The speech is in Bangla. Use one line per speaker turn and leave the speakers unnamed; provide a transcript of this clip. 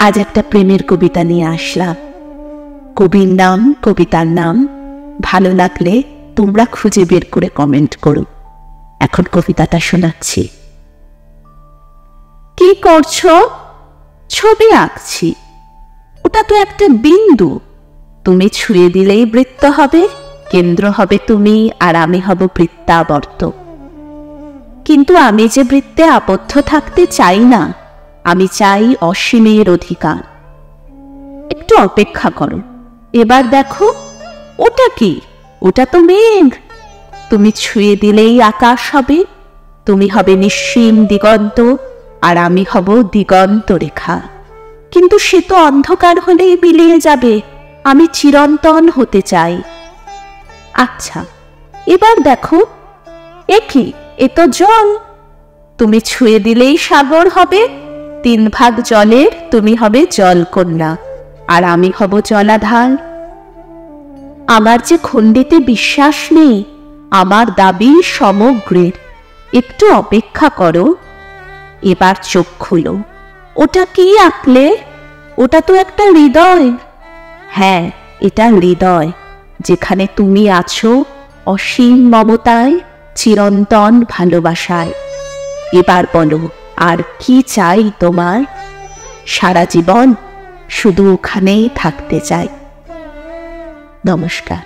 আজ একটা প্রেমের কবিতা নিয়ে আসলাম। কবির নাম, কবিতার নাম ভালো লাগলে তোমরা খুঁজে বের করে কমেন্ট করো। এখন কবিতাটা শোনাচ্ছি। কি করছো? ছবি আঁকছি। ওটা তো একটা বিন্দু, তুমি ছুঁয়ে দিলেই বৃত্ত হবে। কেন্দ্র হবে তুমি, আর আমি হব বৃত্তাবর্ত। কিন্তু আমি যে বৃত্তে আবদ্ধ থাকতে চাই না, আমি চাই অসীমের অধিকার। একটু অপেক্ষা করো, এবার দেখো। ওটা কি? ওটা তো মেঘ। তুমি ছুঁয়ে দিলেই আকাশ হবে। তুমি হবে নিঃসীম দিগন্ত, আর আমি হব দিগন্ত রেখা। কিন্তু সে তো অন্ধকার হলেই মিলিয়ে যাবে। আমি চিরন্তন হতে চাই। আচ্ছা, এবার দেখো। এ কি? এ তো জল। তুমি ছুঁয়ে দিলেই সাগর হবে। 3 ভাগ জলের তুমি হবে জলকন্যা, আর আমি হব জলাধার। আমার যে খণ্ডিতে বিশ্বাস নেই, আমার দাবি সমগ্রের। একটু অপেক্ষা করো, এবার চোখ খুলো। ওটা কি আঁকলে? ওটা তো একটা হৃদয়। হ্যাঁ, এটা হৃদয়, যেখানে তুমি আছো অসীম মমতায়, চিরন্তন ভালোবাসায়। এবার বলো, আর কি চাই তোমার? সারা জীবন শুধু ওখানেই থাকতে চাই। নমস্কার।